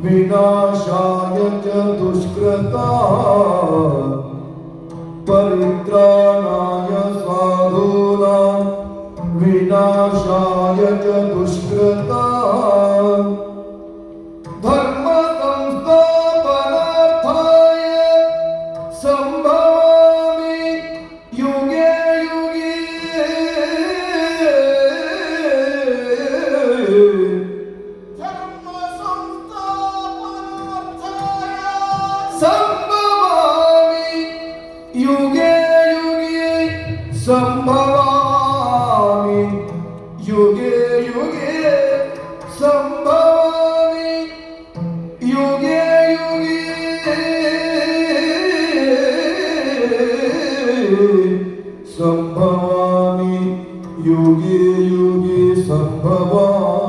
विनाशाय च दुष्कृता परित्राणाय साधूनां विनाशाय च दुष्कृता धर्म संस्थापनार्थाय संभवामि युगे युगे धर्म संस्थापनार्थाय संभवामि युगे युगे संभवामि युगे युगे संभवामि युगे युगे संभवामि युगे युगे संभवामि